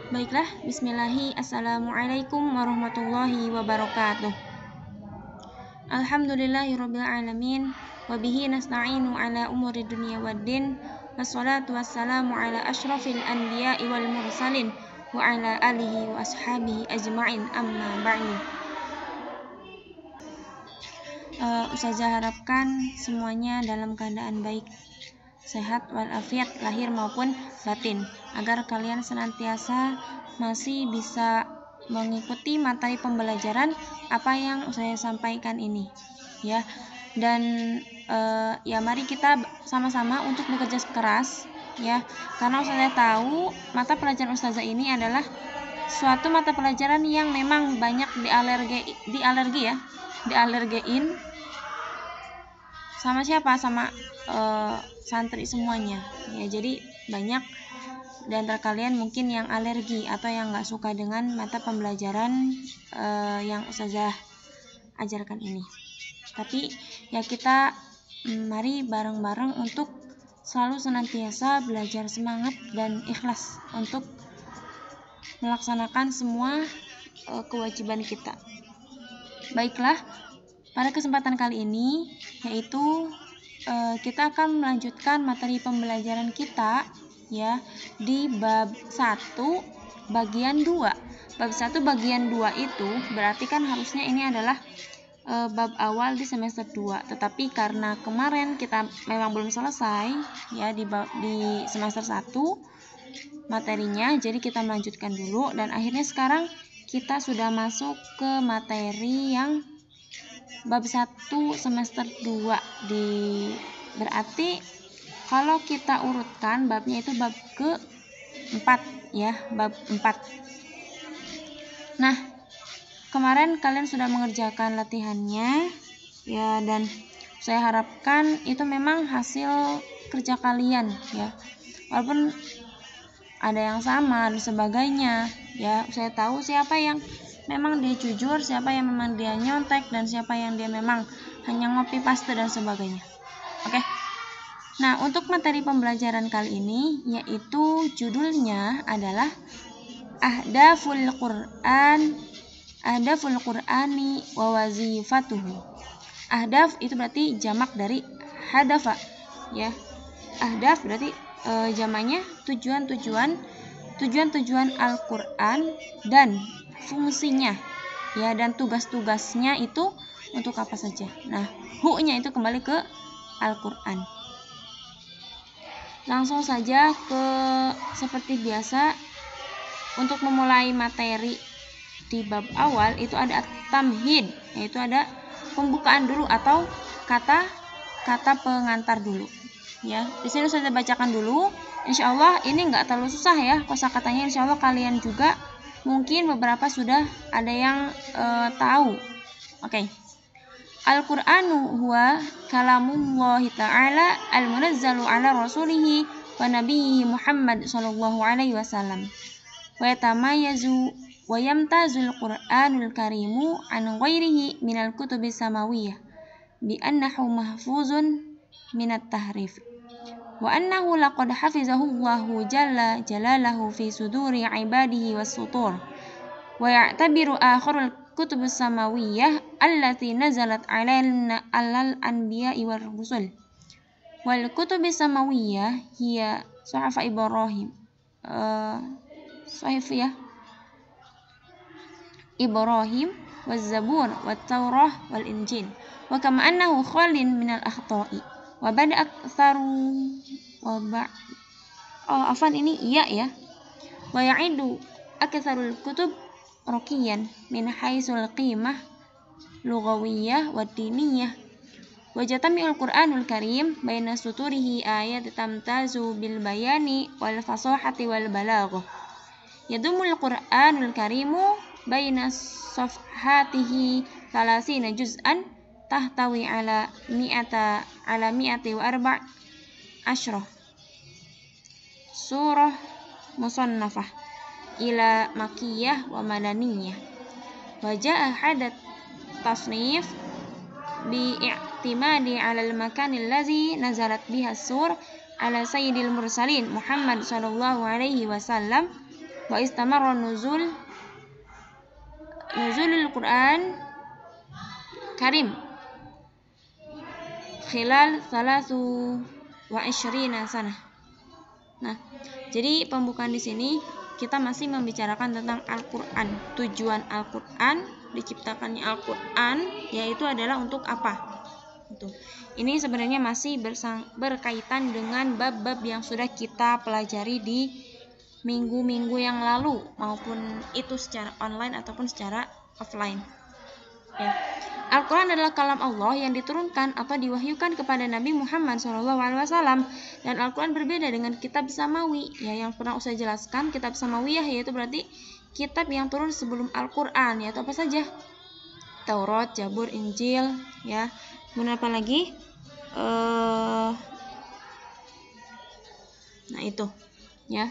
Baiklah, bismillahi, assalamualaikum warahmatullahi wabarakatuh. Alhamdulillahirabbil alamin, wabihi nasta'inu ala umuri dunya waddin, wassalatu wassalamu ala asyrafil anbiya'i wal mursalin, wa ala alihi wa ashabihi ajma'in, amma ba'du. Ustazah harapkan semuanya dalam keadaan baik, sehat walafiat lahir maupun batin, agar kalian senantiasa masih bisa mengikuti materi pembelajaran apa yang saya sampaikan ini, ya. Dan ya mari kita sama-sama untuk bekerja keras, ya, karena Ustazah tahu mata pelajaran Ustazah ini adalah suatu mata pelajaran yang memang banyak dialergein sama siapa, sama santri semuanya, ya. Jadi banyak di antara kalian mungkin yang alergi atau yang nggak suka dengan mata pembelajaran yang Ustazah ajarkan ini. Tapi ya kita mari bareng-bareng untuk selalu senantiasa belajar semangat dan ikhlas untuk melaksanakan semua kewajiban kita. Baiklah, pada kesempatan kali ini yaitu kita akan melanjutkan materi pembelajaran kita, ya, di bab 1 bagian 2. Bab 1 bagian 2 itu berarti kan harusnya ini adalah bab awal di semester 2, tetapi karena kemarin kita memang belum selesai, ya, di semester 1 materinya, jadi kita melanjutkan dulu dan akhirnya sekarang kita sudah masuk ke materi yang bab 1 semester 2 berarti kalau kita urutkan babnya itu bab ke-4, ya, bab 4. Nah, kemarin kalian sudah mengerjakan latihannya, ya, dan saya harapkan itu memang hasil kerja kalian, ya. Walaupun ada yang sama dan sebagainya, ya, saya tahu siapa yang memang dia jujur, siapa yang memang dia nyontek, dan siapa yang dia memang hanya ngopi paste dan sebagainya. Oke. Nah, untuk materi pembelajaran kali ini yaitu judulnya adalah Ahdaful Qur'ani wa wazifatuhu. Ahdaf itu berarti jamak dari hadafa, ya. Ahdaf berarti jamaknya tujuan-tujuan Al-Qur'an dan fungsinya, ya, dan tugas-tugasnya itu untuk apa saja. Nah, hu-nya itu kembali ke Al-Qur'an. Langsung saja ke seperti biasa, untuk memulai materi di bab awal itu ada tamhid, yaitu ada pembukaan dulu atau kata pengantar dulu, ya. Di sini saya bacakan dulu. Insyaallah ini enggak terlalu susah, ya, kosakatanya. Insyaallah kalian juga mungkin beberapa sudah ada yang tahu. Oke. Al-Qur'anu huwa kalamullahi ta'ala al-munazzalu ala rasulihi wa nabiyhi Muhammad sallallahu alaihi wasallam. Wa yatamayazu wa yamtazul Qur'anul karimu an ghairihi minal kutubi samawiyah bi annahu mahfuzun minat tahrif wa annahu laqad hafizahu Allahu jalla jalalahu fi suduri ibadihi was sutur wa ya'tabiru akhirul kutubus samawiyah allati nazalat alal anbiya'i war rusul wal kutubis samawiyah hiya suhuf Ibrahim waz zabur wat taurah wal injil wa kama annahu khalin minal akhta'i wa bada aktsaru wa ya'idu aktsarul kutub raqiyan min haitsul qimah lughawiyah wa diniyah wa jatami'ul Qur'anul Karim baina suturihi ayat tamtazu bil bayani wal fasahati wal balaghah yadumul Qur'anul Karimu baina safhatihi 30 juz'an tahtawi ala mi'ati wa arba' asyrah surah musannafah ila makiyah wa madaniyah wa jaa hadat tasnif bi i'timadi ala al-makan allazi nazalat biha sur ala sayyidil mursalin Muhammad sallallahu alaihi wasallam wa istamarra nuzulul Quran Karim khilal 23 sanah. Nah, jadi pembukaan di sini kita masih membicarakan tentang Al-Quran. Tujuan Al-Quran, diciptakannya Al-Quran, yaitu adalah untuk apa? Ini sebenarnya masih berkaitan dengan bab-bab yang sudah kita pelajari di minggu-minggu yang lalu, maupun itu secara online ataupun secara offline. Ya. Al-Quran adalah kalam Allah yang diturunkan atau diwahyukan kepada Nabi Muhammad SAW. Dan Al-Quran berbeda dengan kitab samawi, ya, yang pernah saya jelaskan. Kitab samawiyah yaitu berarti kitab yang turun sebelum Al-Quran, yaitu apa saja? Taurat, Zabur, Injil, ya. Kemudian apa lagi? Nah itu, ya.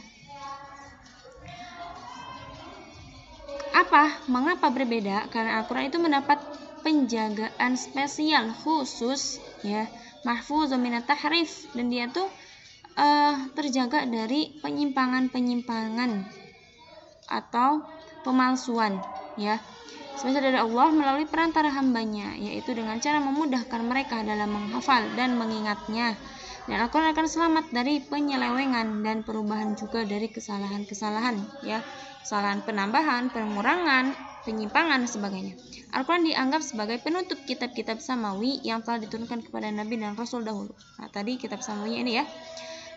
Mengapa berbeda? Karena Al-Quran itu mendapat penjagaan spesial khusus, ya, mahfuzun minat tahrif, dan dia tuh terjaga dari penyimpangan atau pemalsuan, ya, spesial dari Allah melalui perantara hambanya, yaitu dengan cara memudahkan mereka dalam menghafal dan mengingatnya. Dan Al-Quran akan selamat dari penyelewengan dan perubahan juga dari kesalahan-kesalahan, ya, kesalahan penambahan, pengurangan, penyimpangan, dan sebagainya. Al-Quran dianggap sebagai penutup kitab-kitab samawi yang telah diturunkan kepada Nabi dan Rasul dahulu. Nah, tadi kitab samawi ini, ya.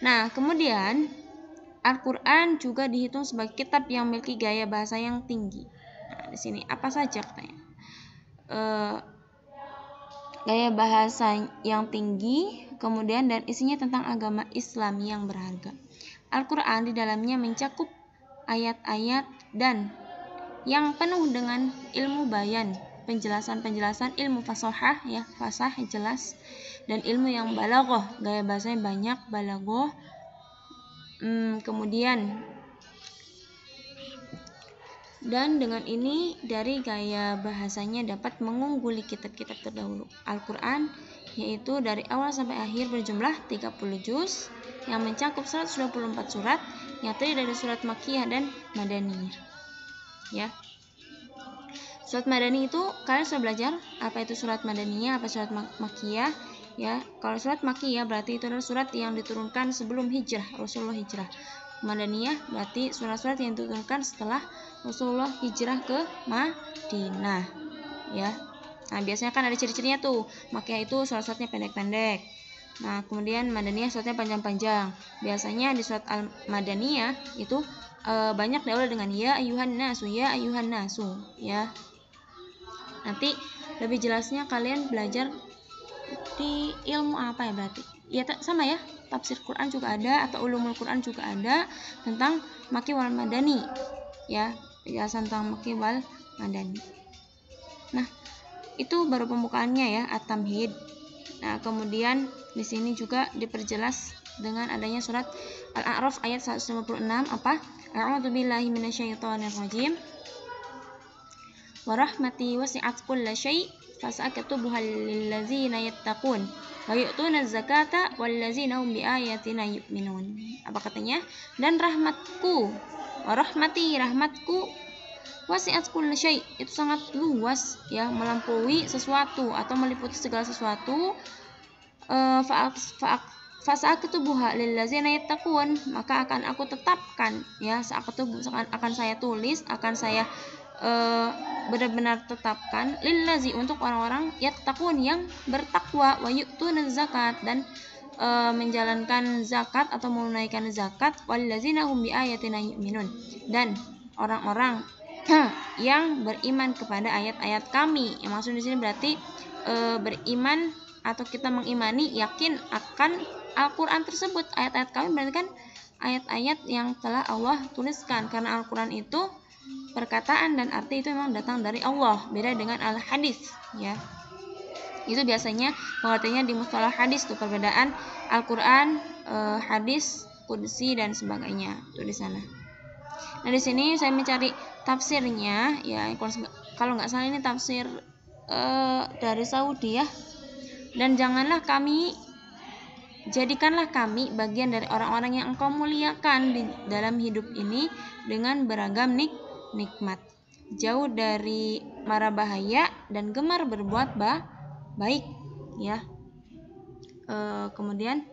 Nah, kemudian Al-Quran juga dihitung sebagai kitab yang memiliki gaya bahasa yang tinggi. Nah, di sini apa saja katanya? Gaya bahasa yang tinggi, kemudian dan isinya tentang agama Islam yang berharga. Al-Quran di dalamnya mencakup ayat-ayat dan yang penuh dengan ilmu bayan, penjelasan ilmu fasahah, ya, fasah, jelas, dan ilmu yang balaghah, gaya bahasanya banyak, balaghah. Kemudian dan dengan ini dari gaya bahasanya dapat mengungguli kitab-kitab terdahulu. Al-Quran yaitu dari awal sampai akhir berjumlah 30 juz yang mencakup 124 surat yang terdiri dari surat Makkiyah dan Madaniyah, ya. Surat Madani itu kalian sudah belajar apa itu surat Madaniyah, apa surat Makkiyah, ya. Kalau surat Makkiyah berarti itu adalah surat yang diturunkan sebelum hijrah, Rasulullah hijrah. Madaniyah berarti surat-surat yang diturunkan setelah Rasulullah hijrah ke Madinah, ya. Nah, biasanya kan ada ciri-cirinya tuh. Makkiyah itu surat-suratnya pendek-pendek. Nah, kemudian Madaniyah suratnya panjang-panjang. Biasanya di surat Al-Madaniyah itu banyak diawali dengan ya ayuhan nasu, ya ayuhan nasu, ya. Nanti lebih jelasnya kalian belajar di ilmu apa ya berarti? Ya sama ya, tafsir Quran juga ada atau ulumul Quran juga ada tentang Makki wal Madani, ya, penjelasan tentang Makki wal Madani. Nah, itu baru pembukaannya, ya, at-tamhid. Nah, kemudian di sini juga diperjelas dengan adanya surat Al-A'raf ayat 156 apa? A'udzubillahi minasyaitonirrajim. Wa rahmati wasi'at kulla syai' fasa'aktubuha lillazina yattaqun wa yu'tuna zakata wallazina hum biayatina yu'minun. Apa katanya? Dan rahmatku, wa rahmati, rahmatku, wasi'at kulla syai', itu sangat luas, ya, melampaui sesuatu atau meliputi segala sesuatu. Fasa'aktubuha lillazina yattaqun, maka akan aku tetapkan, ya, akan saya tulis, akan saya benar-benar tetapkan lillazi, untuk orang-orang yattaqun, yang bertakwa, wa yu'tuna zakat, dan menjalankan zakat atau menunaikan zakat, wallazina hum biayatina yu'minun, dan orang-orang yang beriman kepada ayat-ayat kami. Yang maksud di sini berarti beriman atau kita mengimani, yakin akan Al-Quran tersebut. Ayat-ayat kami berarti kan ayat-ayat yang telah Allah tuliskan, karena Al-Quran itu perkataan dan arti itu memang datang dari Allah, beda dengan al-hadis, ya. Itu biasanya pengertiannya di mustalah hadis tuh, perbedaan Al-Quran, hadis, qudsi, dan sebagainya tuh di sana. Nah, di sini saya mencari tafsirnya, ya, kalau nggak salah ini tafsir dari Saudi, ya. Dan janganlah kami Jadikanlah kami bagian dari orang-orang yang Engkau muliakan di dalam hidup ini dengan beragam nikmat, jauh dari mara bahaya dan gemar berbuat baik, ya. Kemudian,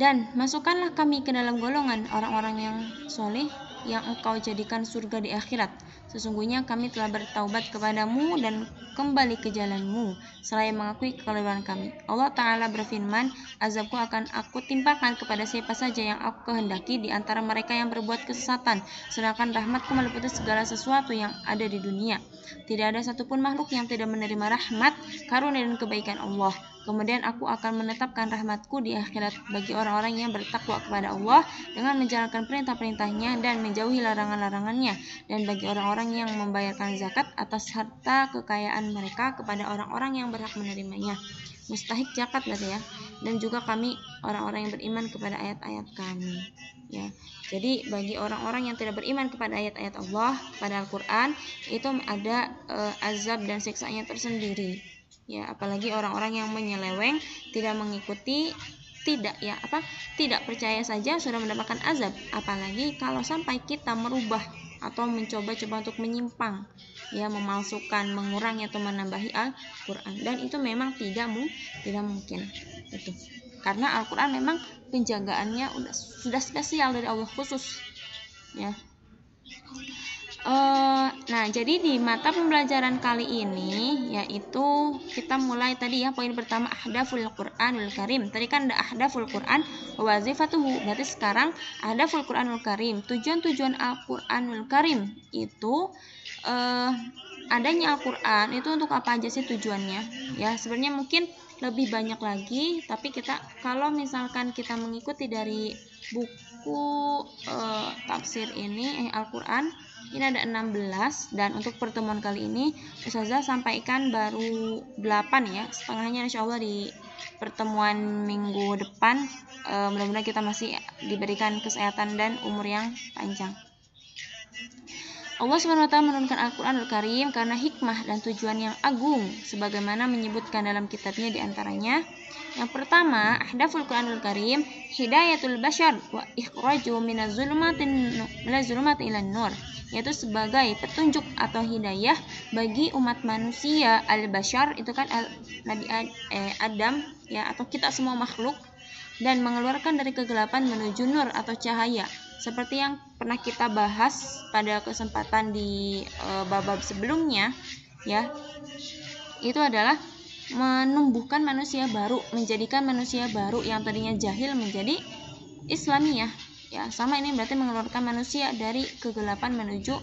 dan masukkanlah kami ke dalam golongan orang-orang yang soleh yang Engkau jadikan surga di akhirat. Sesungguhnya kami telah bertaubat kepadamu dan kembali ke jalanmu, seraya mengakui kekeliruan kami. Allah Ta'ala berfirman, azabku akan aku timpakan kepada siapa saja yang aku kehendaki di antara mereka yang berbuat kesesatan, sedangkan rahmatku meliputi segala sesuatu yang ada di dunia. Tidak ada satupun makhluk yang tidak menerima rahmat, karunia dan kebaikan Allah. Kemudian aku akan menetapkan rahmatku di akhirat bagi orang-orang yang bertakwa kepada Allah dengan menjalankan perintah-perintahnya dan menjauhi larangan-larangannya, dan bagi orang-orang yang membayarkan zakat atas harta kekayaan mereka kepada orang-orang yang berhak menerimanya. Mustahik zakat berarti ya. Dan juga kami orang-orang yang beriman kepada ayat-ayat kami, ya. Jadi bagi orang-orang yang tidak beriman kepada ayat-ayat Allah, pada Al-Qur'an, itu ada azab dan siksanya tersendiri. Ya, apalagi orang-orang yang menyeleweng, tidak mengikuti, tidak percaya saja sudah mendapatkan azab. Apalagi kalau sampai kita merubah atau mencoba-coba untuk menyimpang, ya, memalsukan, mengurangi atau menambahi Al-Qur'an. Dan itu memang tidak mungkin. Itu. Karena Al-Qur'an memang penjagaannya sudah spesial dari Allah khusus, ya. Nah, jadi di mata pembelajaran kali ini yaitu kita mulai tadi ya, poin pertama ahdaful Qur'anul Karim. Tadi kan ada ahdaful Qur'an wa wazifatuhu. Berarti sekarang ahdaful Qur'anul Karim, tujuan-tujuan Al-Qur'anul Karim itu adanya Al-Qur'an itu untuk apa aja sih tujuannya? Ya, sebenarnya mungkin lebih banyak lagi, tapi kalau misalkan kita mengikuti dari buku tafsir ini Al-Qur'an, ini ada 16, dan untuk pertemuan kali ini Ustazah sampaikan baru 8 ya, setengahnya insyaallah di pertemuan minggu depan. Mudah-mudahan kita masih diberikan kesehatan dan umur yang panjang. Allah SWT menurunkan Al-Quranul Karim karena hikmah dan tujuan yang agung, sebagaimana menyebutkan dalam kitabnya diantaranya. Yang pertama, ahdaful Quranul Karim hidayatul bashar wa ikhraju minaz zulumati ilan nur, yaitu sebagai petunjuk atau hidayah bagi umat manusia. Al-bashar itu kan Nabi Adam, ya, atau kita semua makhluk, dan mengeluarkan dari kegelapan menuju nur atau cahaya. Seperti yang pernah kita bahas pada kesempatan di bab sebelumnya, ya, itu adalah menumbuhkan manusia baru, menjadikan manusia baru yang tadinya jahil menjadi Islamiyah. Ya, sama ini berarti mengeluarkan manusia dari kegelapan menuju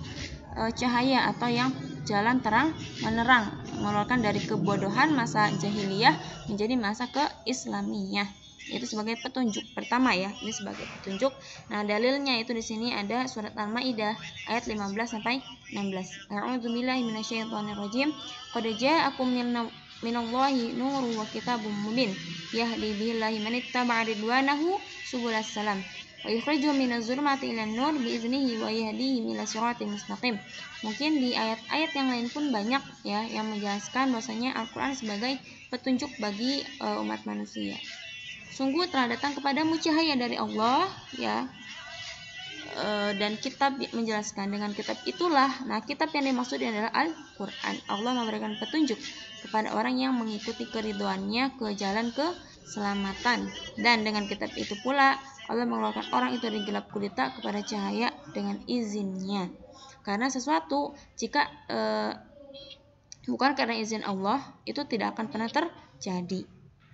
cahaya atau yang jalan terang menerang, mengeluarkan dari kebodohan masa jahiliyah menjadi masa keislamiah. Itu sebagai petunjuk pertama ya, ini sebagai petunjuk. Nah, dalilnya itu di sini ada surat Al-Maidah ayat 15 sampai 16. A'udzubillahi minasyaitonirrajim. Qad ja'akum minallahi nurun wa kitabun mubin yahdi billahi man ittaba'a ridwanahu subulas salam wa yukhrijuhum minaz zulumati ilan nur biiznihi wa yahdihim ila siratal mustaqim. Mungkin di ayat-ayat yang lain pun banyak ya yang menjelaskan bahwasanya Al-Qur'an sebagai petunjuk bagi umat manusia. Sungguh telah datang kepadamu cahaya dari Allah, ya, dan kitab menjelaskan dengan kitab itulah. Nah, kitab yang dimaksud adalah Al-Quran. Allah memberikan petunjuk kepada orang yang mengikuti keridhoannya ke jalan keselamatan, dan dengan kitab itu pula Allah mengeluarkan orang itu dari gelap gulita kepada cahaya dengan izinnya. Karena sesuatu jika bukan karena izin Allah itu tidak akan pernah terjadi,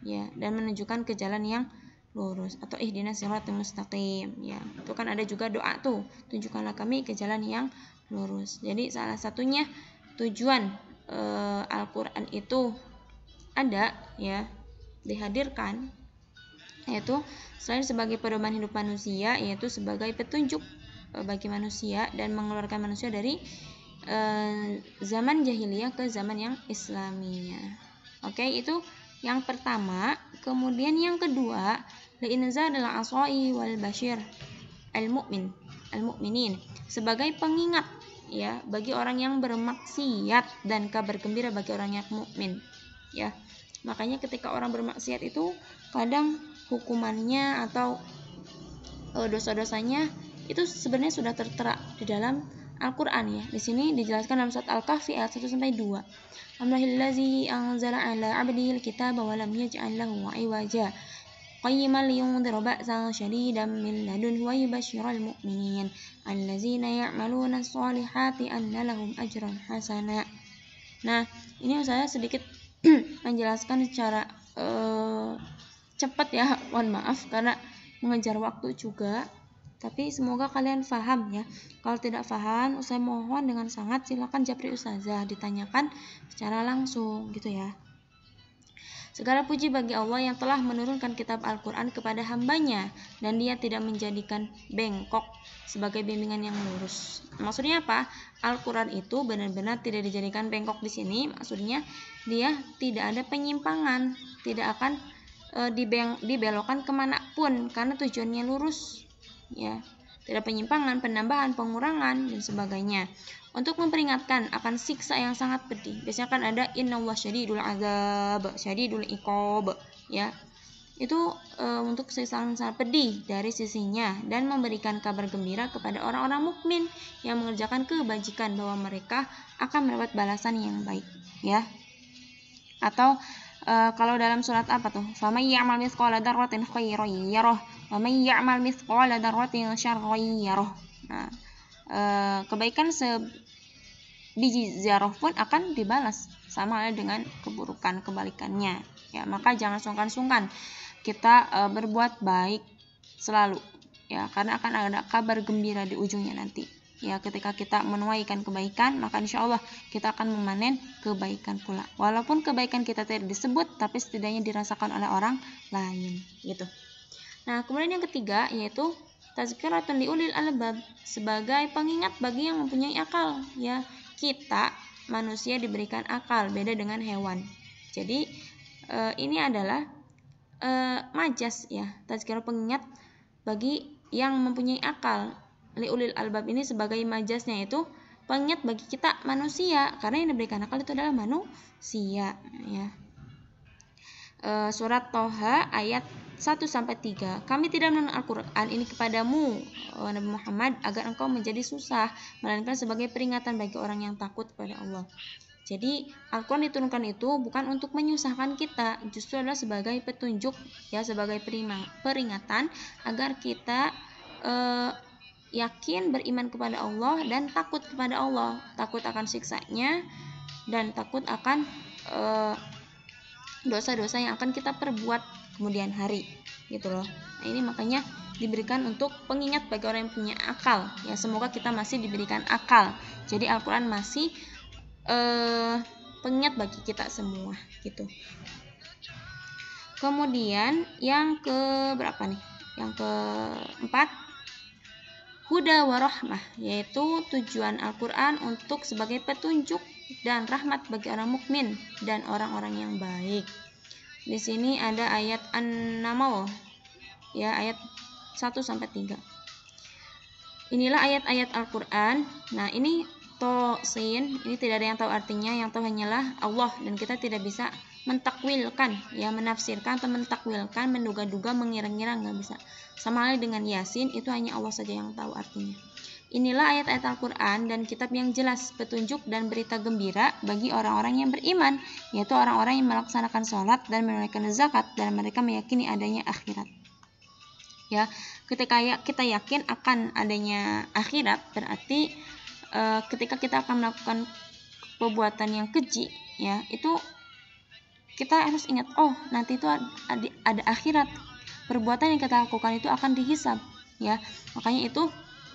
ya, dan menunjukkan ke jalan yang lurus atau ihdinas siratal mustaqim, ya. Itu kan ada juga doa tuh, tunjukkanlah kami ke jalan yang lurus. Jadi salah satunya tujuan Al-Qur'an itu ada, ya, dihadirkan, yaitu selain sebagai pedoman hidup manusia, yaitu sebagai petunjuk bagi manusia dan mengeluarkan manusia dari zaman jahiliyah ke zaman yang Islamiyah. Oke, itu yang pertama. Kemudian yang kedua, li'inzalil asai wal bashir al-mu'minin, sebagai pengingat, ya, bagi orang yang bermaksiat dan kabar gembira bagi orang yang mukmin, ya. Makanya ketika orang bermaksiat itu kadang hukumannya atau dosa-dosanya itu sebenarnya sudah tertera di dalam Al-Qur'an ya. Di sini dijelaskan dalam surat Al-Kahfi ayat 1 sampai 2. Alhamdulillazi anzala 'ala 'abdihil kitaba wa lam yaj'al lahu 'iwaja qayyiman liyundhira ba'san shadidan min ladunhu wa yubashshiral mu'minin allazina ya'maluna sholihati anna lahum ajran hasana. Nah, ini saya sedikit menjelaskan secara cepat ya, mohon maaf karena mengejar waktu juga, tapi semoga kalian paham ya. Kalau tidak paham, saya mohon dengan sangat silakan japri ustazah, ditanyakan secara langsung gitu ya. Segala puji bagi Allah yang telah menurunkan kitab Al-Quran kepada hambanya, dan dia tidak menjadikan bengkok sebagai bimbingan yang lurus. Maksudnya apa? Al-Quran itu benar-benar tidak dijadikan bengkok di sini. Maksudnya dia tidak ada penyimpangan, tidak akan dibelokkan kemanapun karena tujuannya lurus ya. Tidak penyimpangan, penambahan, pengurangan dan sebagainya. Untuk memperingatkan akan siksa yang sangat pedih. Biasanya kan ada innallaha syadidul azab, syadidul iqab ya. Itu untuk siksa yang sangat pedih dari sisinya, dan memberikan kabar gembira kepada orang-orang mukmin yang mengerjakan kebajikan bahwa mereka akan mendapat balasan yang baik ya. Atau kalau dalam surat apa tuh? Faman ya'mal mithqala dzarratin khairan yarah wa man ya'mal mithqala dzarratin syarran yarah. Nah, kebaikan sebiji zarah pun akan dibalas sama dengan keburukan kebalikannya. Ya, maka jangan sungkan-sungkan kita berbuat baik selalu ya, karena akan ada kabar gembira di ujungnya nanti. Ya, ketika kita menuaikan kebaikan, maka insya Allah kita akan memanen kebaikan pula. Walaupun kebaikan kita tidak disebut, tapi setidaknya dirasakan oleh orang lain, gitu. Nah, kemudian yang ketiga yaitu tazkiratun liulil albab, sebagai pengingat bagi yang mempunyai akal. Ya, kita manusia diberikan akal, beda dengan hewan. Jadi ini adalah majas ya, tazkirah pengingat bagi yang mempunyai akal. Liulil albab ini sebagai majasnya itu pengingat bagi kita manusia, karena yang diberikan akal itu adalah manusia ya. Surat Toha ayat 1-3. Kami tidak menurunkan Al-Quran ini kepadamu Nabi Muhammad agar engkau menjadi susah, melainkan sebagai peringatan bagi orang yang takut kepada Allah. Jadi Al-Quran diturunkan itu bukan untuk menyusahkan kita, justru adalah sebagai petunjuk ya, sebagai peringatan agar kita yakin beriman kepada Allah dan takut kepada Allah, takut akan siksanya dan takut akan dosa-dosa yang akan kita perbuat kemudian hari gitu loh. Nah, ini makanya diberikan untuk pengingat bagi orang yang punya akal ya. Semoga kita masih diberikan akal, jadi Al-Quran masih pengingat bagi kita semua gitu. Kemudian yang ke berapa nih? Yang keempat, huda wa rahmah, yaitu tujuan Al-Quran untuk sebagai petunjuk dan rahmat bagi orang mukmin dan orang-orang yang baik. Di sini ada ayat An-Naml ya, ayat 1-3. Inilah ayat-ayat Al-Quran. Nah, ini sin, ini tidak ada yang tahu artinya, yang tahu hanyalah Allah, dan kita tidak bisa mentakwilkan ya, menafsirkan atau mentakwilkan, menduga-duga, mengira-ngira, nggak bisa. Sama halnya dengan Yasin, itu hanya Allah saja yang tahu artinya. Inilah ayat-ayat Al-Quran dan kitab yang jelas, petunjuk dan berita gembira bagi orang-orang yang beriman, yaitu orang-orang yang melaksanakan sholat dan menunaikan zakat, dan mereka meyakini adanya akhirat. Ya, ketika kita yakin akan adanya akhirat, berarti ketika kita akan melakukan perbuatan yang keji ya, itu kita harus ingat, oh nanti itu ada akhirat, perbuatan yang kita lakukan itu akan dihisab ya. Makanya itu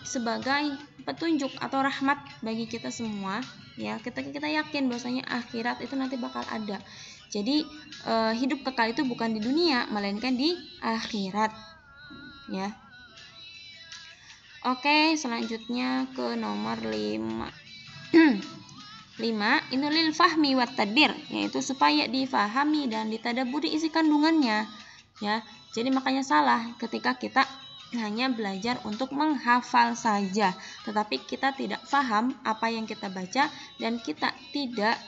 sebagai petunjuk atau rahmat bagi kita semua ya, ketika kita yakin bahwasanya akhirat itu nanti bakal ada. Jadi hidup kekal itu bukan di dunia, melainkan di akhirat ya. Oke, selanjutnya ke nomor 5. 5. Inulil fahmi wat tadbir, yaitu supaya difahami dan ditadaburi isi kandungannya ya. Jadi makanya salah ketika kita hanya belajar untuk menghafal saja, tetapi kita tidak paham apa yang kita baca dan kita tidak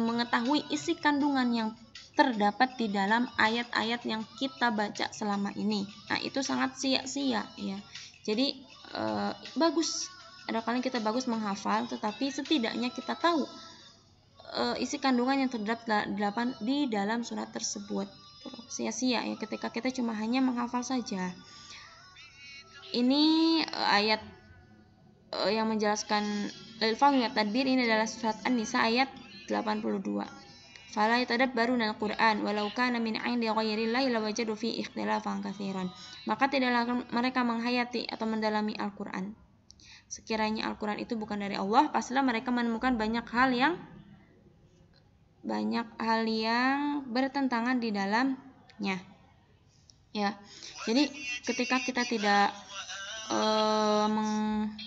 mengetahui isi kandungan yang terdapat di dalam ayat-ayat yang kita baca selama ini. Nah, itu sangat sia-sia ya. Jadi bagus, ada kalanya kita bagus menghafal, tetapi setidaknya kita tahu isi kandungan yang terdapat di dalam surat tersebut. Sia-sia ya ketika kita cuma hanya menghafal saja. Ini ayat yang menjelaskan al-fahmi wa tadbir ini adalah surat An-Nisa ayat 82. Fala yatadabbaruna al-Qur'an walau kana min 'indi ghairillahi lawajadu fi ikhtilafan katsiran. Maka tidaklah mereka menghayati atau mendalami Al-Qur'an. Sekiranya Al-Qur'an itu bukan dari Allah, pastilah mereka menemukan banyak hal yang bertentangan di dalamnya. Ya. Jadi ketika kita tidak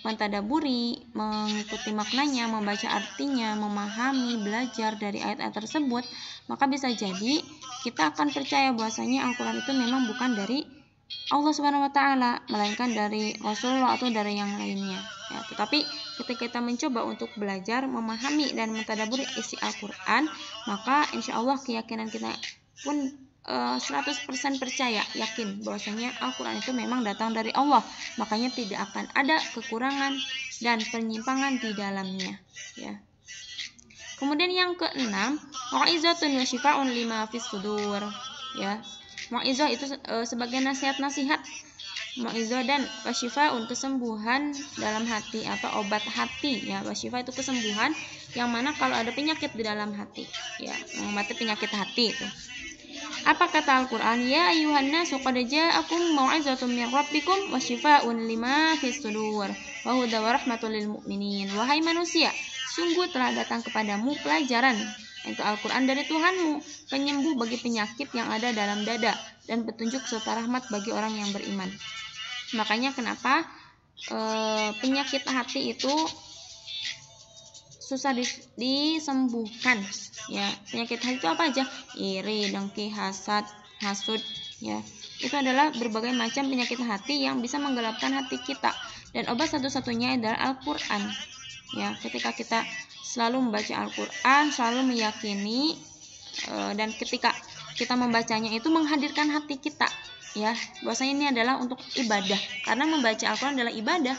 mentadaburi, mengikuti maknanya, membaca artinya, memahami, belajar dari ayat-ayat tersebut, maka bisa jadi kita akan percaya bahwasanya Al-Quran itu memang bukan dari Allah Subhanahu wa Ta'ala, melainkan dari Rasulullah atau dari yang lainnya. Ya, tetapi ketika kita mencoba untuk belajar, memahami dan mentadaburi isi Al-Quran, maka insya Allah keyakinan kita pun 100% percaya, yakin bahwasanya Al-Quran itu memang datang dari Allah, makanya tidak akan ada kekurangan dan penyimpangan di dalamnya ya. Kemudian yang keenam, mau'izatun wa syifa'un lima fis sudur ya. Mau'izah itu sebagai nasihat-nasihat, mau'izah dan wasyifa'un kesembuhan dalam hati atau obat hati ya. Wasyifa itu kesembuhan yang mana kalau ada penyakit di dalam hati ya, mengobati penyakit hati itu. Apa kata Al-Quran? Ya ayuhan nasu qad ja'akum mau'izatun min rabbikum wa syifaa'un lima fis sudur wa hudan wa rahmatul lil mu'minin. Wahai manusia, sungguh telah datang kepadamu pelajaran, yaitu Al-Quran dari Tuhanmu, penyembuh bagi penyakit yang ada dalam dada dan petunjuk serta rahmat bagi orang yang beriman. Makanya kenapa penyakit hati itu susah disembuhkan ya. Penyakit hati itu apa aja? Iri, dengki, hasad, hasud ya. Itu adalah berbagai macam penyakit hati yang bisa menggelapkan hati kita, dan obat satu-satunya adalah Al-Qur'an ya. Ketika kita selalu membaca Al-Qur'an, selalu meyakini dan ketika kita membacanya itu menghadirkan hati kita ya, bahwasanya ini adalah untuk ibadah, karena membaca Al-Qur'an adalah ibadah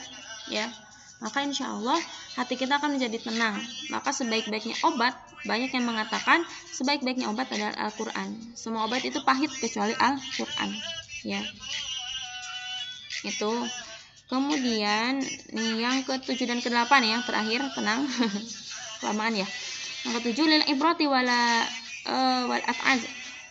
ya. Maka insya Allah hati kita akan menjadi tenang. Maka sebaik-baiknya obat, banyak yang mengatakan sebaik-baiknya obat adalah Al-Quran. Semua obat itu pahit kecuali Al-Quran ya. Itu. Kemudian yang ke-7 dan ke-8 yang terakhir, tenang kelamaan ya. Yang ke-7 lil ibrati wal af'az,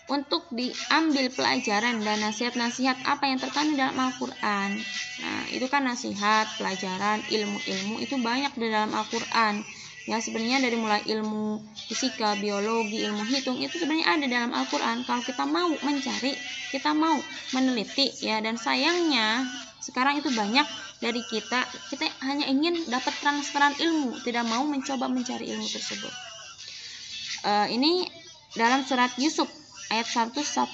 untuk diambil pelajaran dan nasihat-nasihat apa yang terkandung dalam Al-Quran. Nah, itu kan nasihat, pelajaran, ilmu-ilmu itu banyak di dalam Al-Quran. Ya, sebenarnya dari mulai ilmu fisika, biologi, ilmu hitung itu sebenarnya ada dalam Al-Quran. Kalau kita mau mencari, kita mau meneliti ya. Dan sayangnya sekarang itu banyak dari kita hanya ingin dapat transferan ilmu, tidak mau mencoba mencari ilmu tersebut. Ini dalam surat Yusuf ayat 111.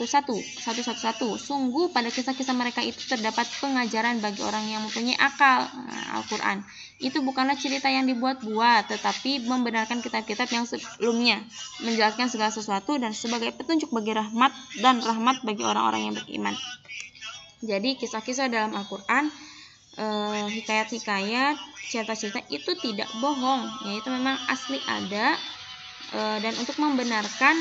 Sungguh pada kisah-kisah mereka itu terdapat pengajaran bagi orang yang mempunyai akal. Al-Quran itu bukanlah cerita yang dibuat-buat, tetapi membenarkan kitab-kitab yang sebelumnya, menjelaskan segala sesuatu dan sebagai petunjuk bagi rahmat bagi orang-orang yang beriman. Jadi kisah-kisah dalam Al-Quran, hikayat-hikayat, cerita-cerita itu tidak bohong, yaitu memang asli ada, dan untuk membenarkan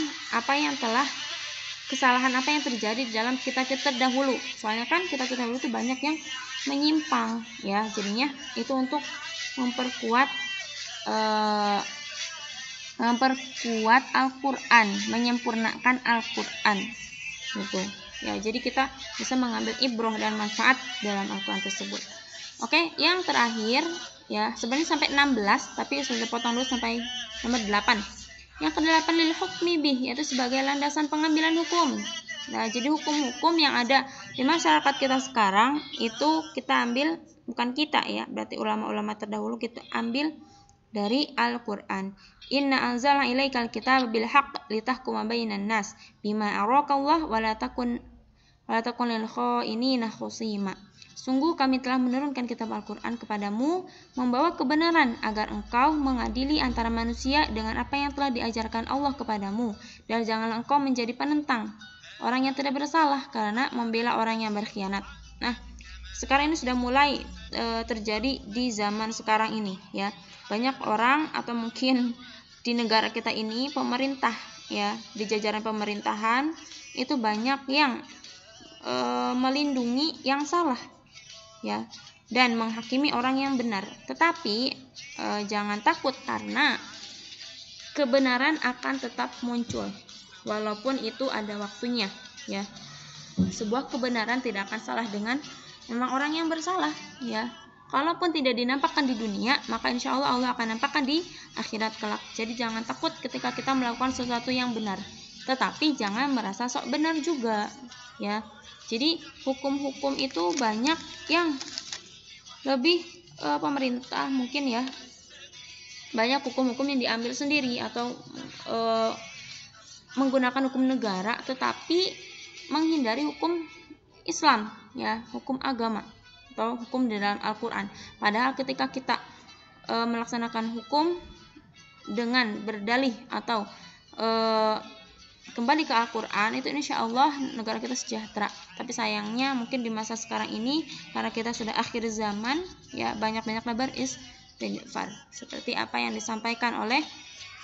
kesalahan apa yang terjadi di dalam kitab-kitab terdahulu. Soalnya kan kitab-kitab terdahulu itu banyak yang menyimpang ya. Jadinya itu untuk memperkuat Al-Quran, menyempurnakan Al-Quran gitu ya. Jadi kita bisa mengambil ibroh dan manfaat dalam Al-Quran tersebut. Oke, yang terakhir ya, sebenarnya sampai 16 tapi sudah potong dulu sampai nomor 8. Yang ke-8 lil hukmi bih, yaitu sebagai landasan pengambilan hukum. Nah, jadi hukum-hukum yang ada di masyarakat kita sekarang itu kita ambil, bukan kita ya, berarti ulama-ulama terdahulu kita ambil dari Al-Quran. Inna anzalna ilaikal kitaba bil haqq litahkuma bainan nas bima arakallah wa la takun lil khainina khusima. Sungguh kami telah menurunkan kitab Al-Quran kepadamu, membawa kebenaran agar engkau mengadili antara manusia dengan apa yang telah diajarkan Allah kepadamu, dan janganlah engkau menjadi penentang orang yang tidak bersalah karena membela orang yang berkhianat. Nah, sekarang ini sudah mulai terjadi di zaman sekarang ini, ya. Banyak orang atau mungkin di negara kita ini pemerintah, ya, di jajaran pemerintahan itu banyak yang melindungi yang salah, ya, dan menghakimi orang yang benar. Tetapi jangan takut karena kebenaran akan tetap muncul walaupun itu ada waktunya, ya. Sebuah kebenaran tidak akan salah dengan memang orang yang bersalah, ya. Kalaupun tidak dinampakkan di dunia, maka insya Allah Allah akan nampakkan di akhirat kelak. Jadi jangan takut ketika kita melakukan sesuatu yang benar, tetapi jangan merasa sok benar juga, ya. Jadi hukum-hukum itu banyak yang lebih pemerintah mungkin, ya, banyak hukum-hukum yang diambil sendiri atau menggunakan hukum negara tetapi menghindari hukum Islam, ya, hukum agama atau hukum di dalam Al-Quran. Padahal ketika kita melaksanakan hukum dengan berdalih atau kembali ke Al-Quran, itu insya Allah negara kita sejahtera. Tapi sayangnya mungkin di masa sekarang ini karena kita sudah akhir zaman, ya, banyak-banyaklah beristighfar seperti apa yang disampaikan oleh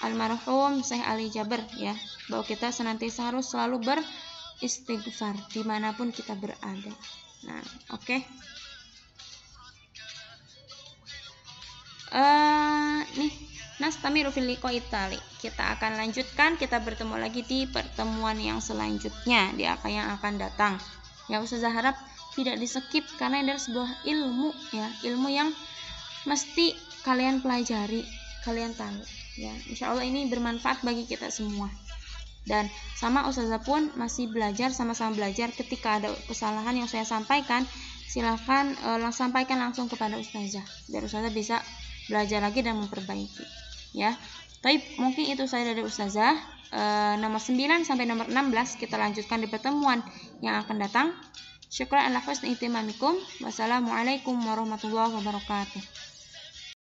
almarhum Syekh Ali Jaber, ya, bahwa kita senantiasa harus selalu beristighfar dimanapun kita berada. Nah, oke. Nih, nastamiru fil liqa'i tali. Kita akan lanjutkan, kita bertemu lagi di pertemuan yang selanjutnya, di apa yang akan datang. Ya, Ustazah harap tidak di-skip karena ini adalah sebuah ilmu, ya, ilmu yang mesti kalian pelajari, kalian tahu, ya. Insya Allah ini bermanfaat bagi kita semua. Dan sama Ustazah pun masih belajar, sama-sama belajar. Ketika ada kesalahan yang saya sampaikan, silahkan sampaikan langsung kepada Ustazah biar Ustazah bisa belajar lagi dan memperbaiki, ya. Tapi mungkin itu saya dari Ustazah. Nomor 9 sampai nomor 16 kita lanjutkan di pertemuan yang akan datang. Syukran ala husni ihtimamikum. Wassalamualaikum warahmatullahi wabarakatuh.